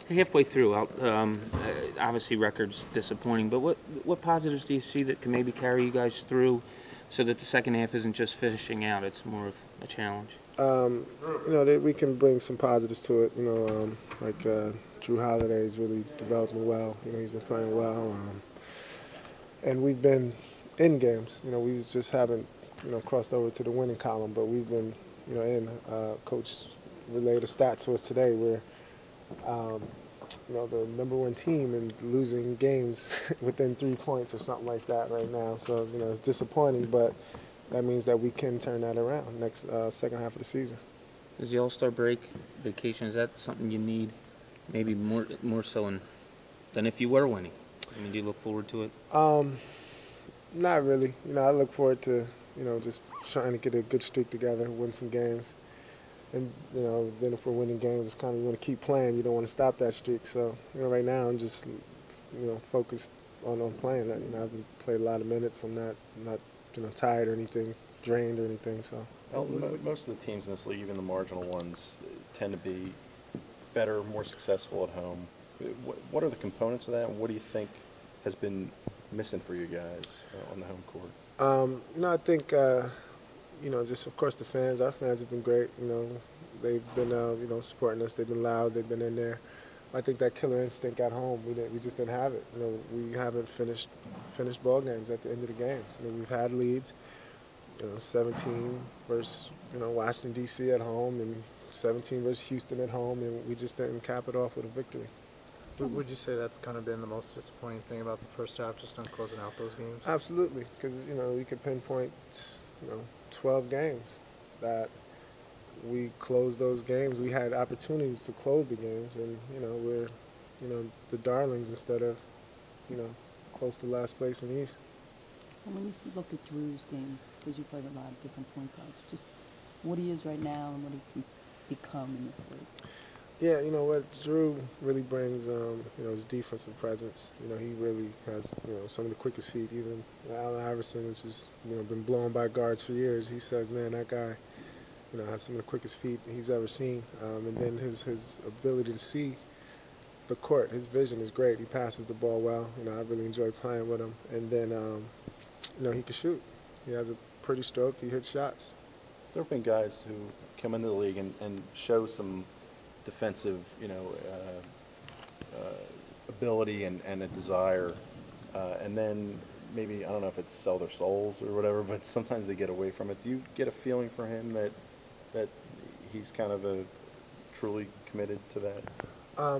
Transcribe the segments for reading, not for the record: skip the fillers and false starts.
halfway through, obviously record's disappointing, but what positives do you see that can maybe carry you guys through so that the second half isn't just finishing out, it's more of a challenge? That we can bring some positives to it. Like Drew Holiday's really developing well. He's been playing well, and we've been in games. We just haven't crossed over to the winning column, but we've been in. Coach relayed a stat to us today where the #1 team in losing games within 3 points or something like that right now. So it's disappointing, but that means that we can turn that around next second half of the season. Is the All-Star break vacation, is that something you need maybe more so than if you were winning? I mean, do you look forward to it? Not really. I look forward to just trying to get a good streak together, win some games. And, then if we're winning games, it's kind of you want to keep playing. You don't want to stop that streak. So, right now I'm just, focused on playing. I've played a lot of minutes. I'm not tired or anything, drained or anything. So. Elton, most of the teams in this league, even the marginal ones, tend to be better, more successful at home. What are the components of that, and what do you think has been missing for you guys on the home court? I think, just of course the fans. Our fans have been great. They've been, supporting us. They've been loud. They've been in there. I think that killer instinct at home, we just didn't have it. We haven't finished ball games at the end of the games. We've had leads, 17 versus, Washington, D.C. at home and 17 versus Houston at home, and we just didn't cap it off with a victory. Would you say that's kind of been the most disappointing thing about the first half, just on closing out those games? Absolutely, because, we could pinpoint, 12 games that we closed those games. We had opportunities to close the games, and we're the darlings instead of close to last place in the East. And when you look at Drew's game, because you played a lot of different point guards, just what he is right now and what he can become in this league. Yeah, what Drew really brings, his defensive presence. He really has, some of the quickest feet. Even Allen Iverson, which has, been blown by guards for years, he says, man, that guy, has some of the quickest feet he's ever seen. And then his ability to see the court, his vision is great. He passes the ball well. I really enjoy playing with him. And then, he can shoot. He has a pretty stroke. He hits shots. There have been guys who come into the league and show some defensive, ability and a desire, and then maybe, I don't know if it's sell their souls or whatever, but sometimes they get away from it. Do you get a feeling for him that he's kind of truly committed to that?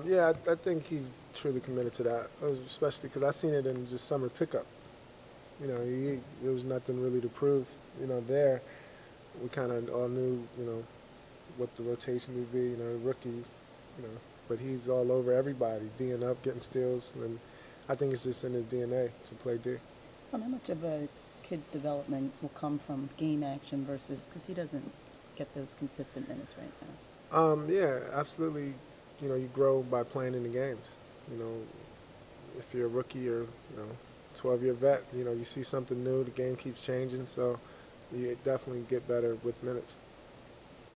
Yeah, I think he's truly committed to that, especially because I seen it in just summer pickup. There was nothing really to prove, there. We kind of all knew, what the rotation would be, rookie, but he's all over everybody, D'ing up, getting steals, and I think it's just in his DNA to play D. Well, how much of a kid's development will come from game action versus, because he doesn't get those consistent minutes right now? Yeah, absolutely. You grow by playing in the games. If you're a rookie or 12-year vet, you see something new. The game keeps changing, so you definitely get better with minutes.